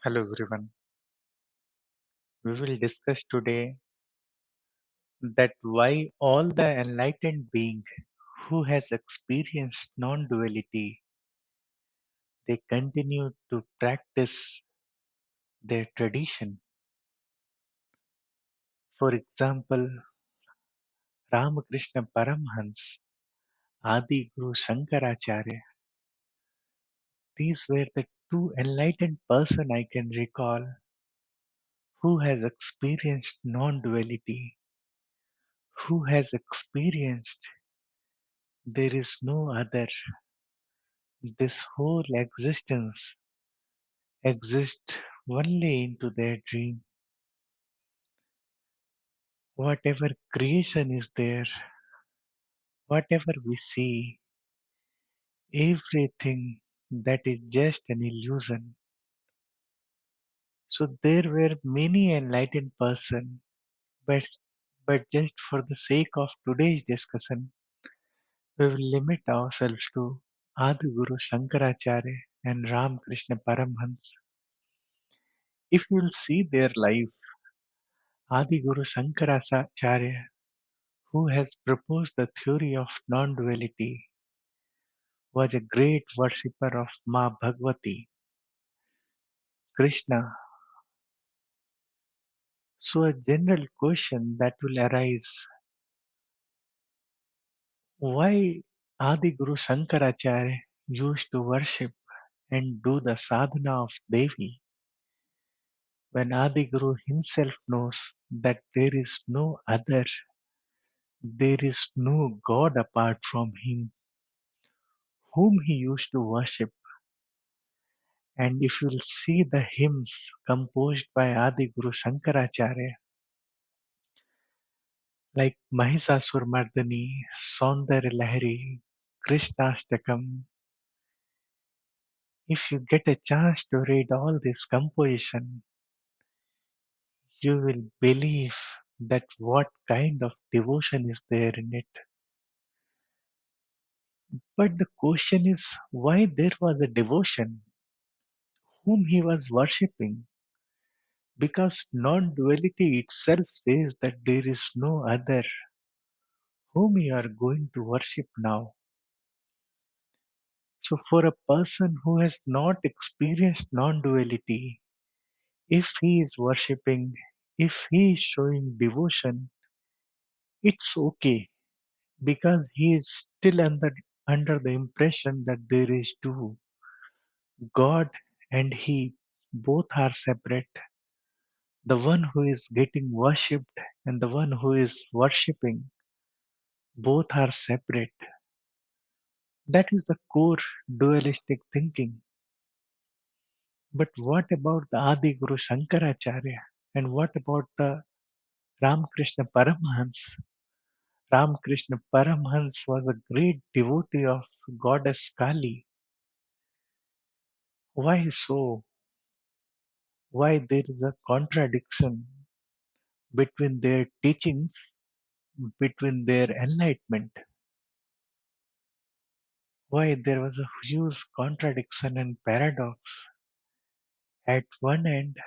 Hello everyone. We will discuss today that why all the enlightened being who has experienced non-duality, they continue to practice their tradition. For example, Ramakrishna Paramhans, Adi Guru Shankaracharya. These were the two enlightened person I can recall who has experienced non-duality, who has experienced there is no other. This whole existence exists only into their dream. Whatever creation is there, whatever we see, everything that is just an illusion. So there were many enlightened person, but just for the sake of today's discussion, we will limit ourselves to Adi Guru Shankaracharya and Ramakrishna Paramhans. If you will see their life, Adi Guru Shankaracharya, who has proposed the theory of non-duality, was a great worshipper of Ma Bhagavati, Krishna. So a general question that will arise, why Adi Guru Shankaracharya used to worship and do the sadhana of Devi when Adi Guru himself knows that there is no other, there is no God apart from him, whom he used to worship. And if you'll see the hymns composed by Adi Guru Shankaracharya, like Mahisasur-mardani, Saundarya Lahari, Krishnastakam, if you get a chance to read all this composition, you will believe that what kind of devotion is there in it. But the question is why there was a devotion, whom he was worshipping, because non-duality itself says that there is no other whom you are going to worship now. So, for a person who has not experienced non duality, if he is worshipping, if he is showing devotion, it's okay because he is still under the impression that there is two God and he, both are separate. The one who is getting worshipped and the one who is worshipping, both are separate. That is the core dualistic thinking. But what about the Adi Guru Shankaracharya? And what about the Ramakrishna Paramhans? Ramakrishna Paramhans was a great devotee of goddess Kali. Why so? Why there is a contradiction between their teachings, between their enlightenment? Why there was a huge contradiction and paradox? At one end,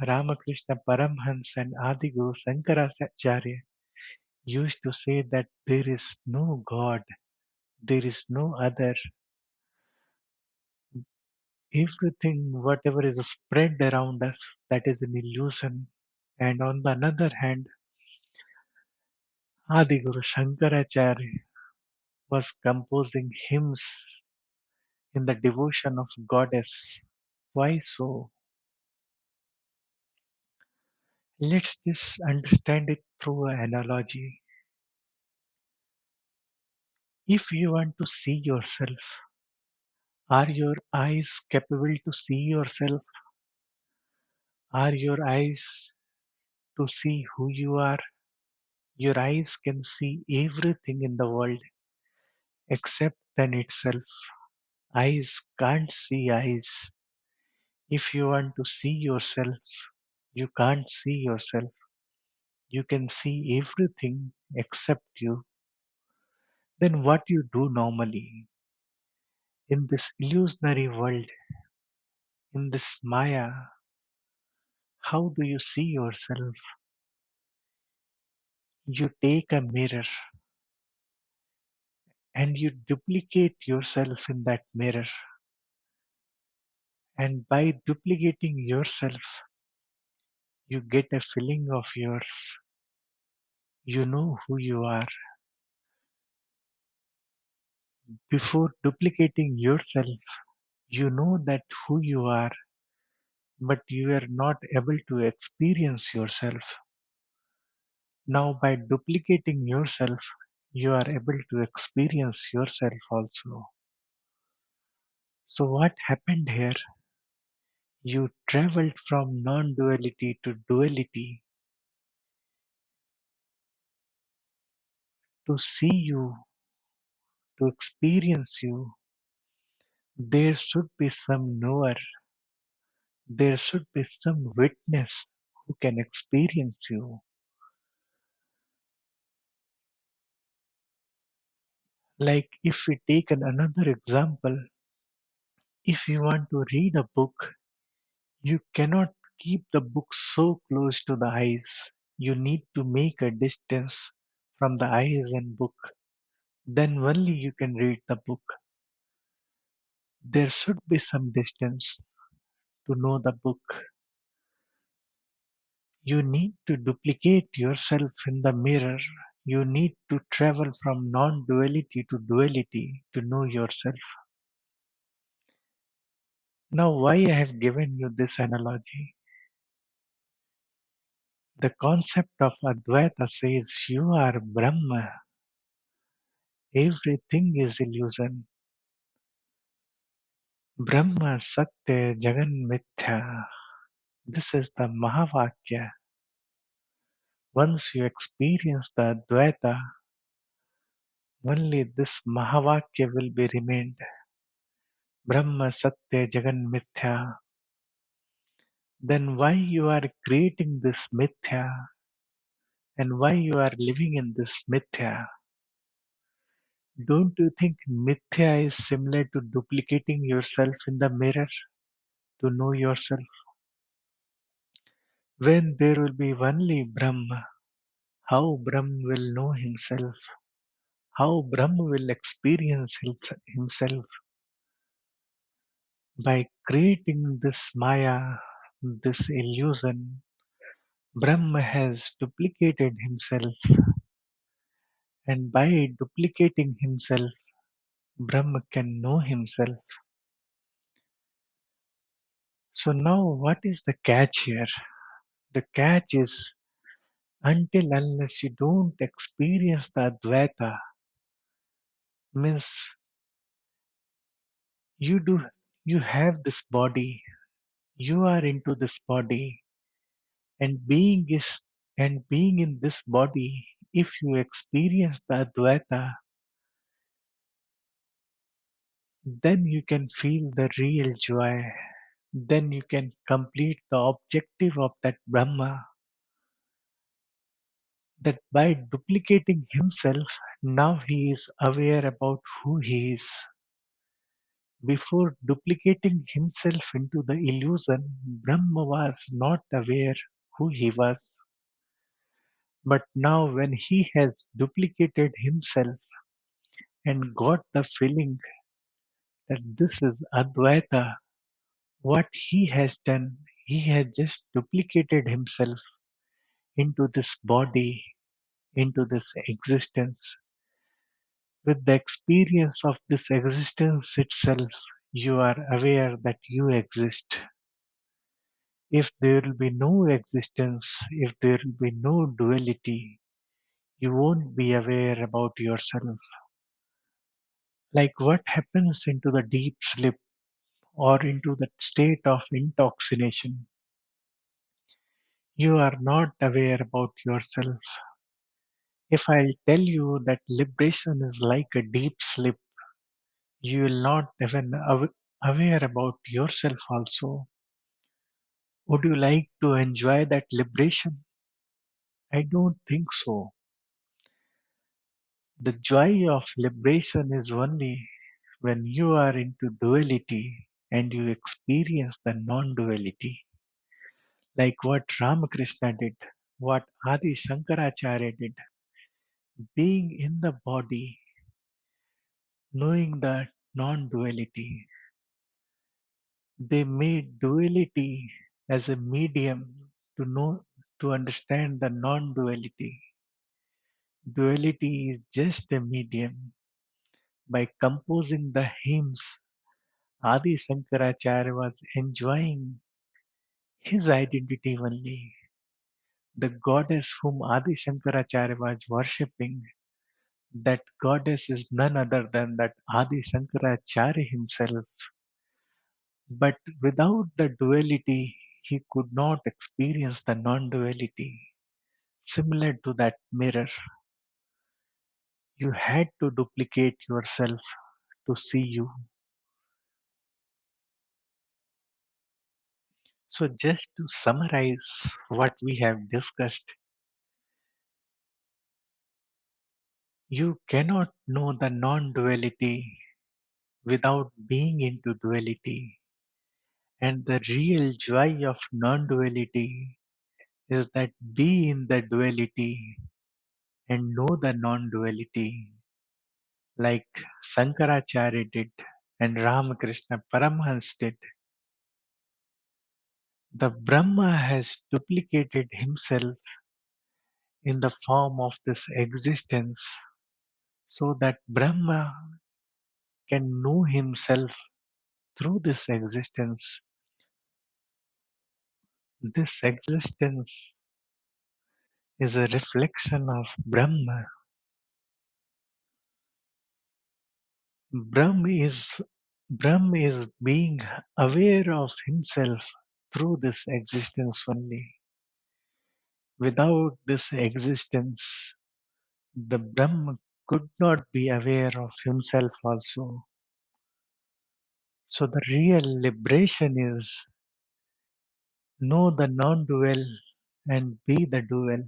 Ramakrishna Paramhans and Adi Guru Shankaracharya used to say that there is no God, there is no other. Everything, whatever is spread around us, that is an illusion. And on the other hand, Adi Guru Shankaracharya was composing hymns in the devotion of goddess. Why so? Let's just understand it through an analogy. If you want to see yourself, are your eyes capable to see yourself? Are your eyes to see who you are? Your eyes can see everything in the world except then itself. Eyes can't see eyes. If you want to see yourself, you can't see yourself. You can see everything except you. Then what you do normally in this illusionary world, in this Maya? How do you see yourself? You take a mirror and you duplicate yourself in that mirror. And by duplicating yourself, you get a feeling of yours. You know who you are. Before duplicating yourself, you know that who you are, but you are not able to experience yourself. Now, by duplicating yourself, you are able to experience yourself also. So, what happened here? You traveled from non duality to duality to see you, to experience you. There should be some knower, there should be some witness who can experience you. Like if we take another example, if you want to read a book, you cannot keep the book so close to the eyes. You need to make a distance from the eyes and book. Then only you can read the book. There should be some distance to know the book. You need to duplicate yourself in the mirror. You need to travel from non duality to duality to know yourself. Now, why I have given you this analogy? The concept of Advaita says you are Brahma, everything is illusion. Brahma Satya Jagan Mithya. This is the Mahavakya. Once you experience the Advaita, only this Mahavakya will be remained. Brahma Satya Jagan Mithya. Then why you are creating this Mithya and why you are living in this Mithya? Don't you think Mithya is similar to duplicating yourself in the mirror to know yourself? When there will be only Brahma, how Brahma will know himself? How Brahma will experience himself? By creating this Maya, this illusion, Brahma has duplicated himself, and by duplicating himself, Brahma can know himself. So now what is the catch here? The catch is until unless you don't experience the Advaita, means you do you have this body, you are into this body, and being in this body, if you experience the Advaita, then you can feel the real joy. Then you can complete the objective of that Brahma, that by duplicating himself, now he is aware about who he is. Before duplicating himself into the illusion, Brahma was not aware who he was. But now, when he has duplicated himself and got the feeling that this is Advaita, what he has done, he has just duplicated himself into this body, into this existence. With the experience of this existence itself, you are aware that you exist. If there will be no existence, if there will be no duality, you won't be aware about yourself. Like what happens into the deep sleep or into that state of intoxication, you are not aware about yourself. If I tell you that liberation is like a deep sleep, you will not even aware about yourself also. Would you like to enjoy that liberation? I don't think so. The joy of liberation is only when you are into duality and you experience the non duality. like what Ramakrishna did, what Adi Shankaracharya did, being in the body, knowing the non-duality. They made duality as a medium to know, to understand the non-duality. Duality is just a medium. By composing the hymns, Adi Shankaracharya was enjoying his identity only. The goddess whom Adi Shankaracharya was worshipping, that goddess is none other than that Adi Shankaracharya himself. But without the duality, he could not experience the non duality. Similar to that mirror, you had to duplicate yourself to see you. So, just to summarize what we have discussed, you cannot know the non duality without being into duality. And the real joy of non duality is that be in the duality and know the non duality, like Sankaracharya did and Ramakrishna Paramhans did. The Brahma has duplicated himself in the form of this existence so that Brahma can know himself through this existence. This existence is a reflection of Brahma. Brahm is Brahm is being aware of himself through this existence only. Without this existence, the Brahm could not be aware of himself also. So the real liberation is know the non-dual and be the dual.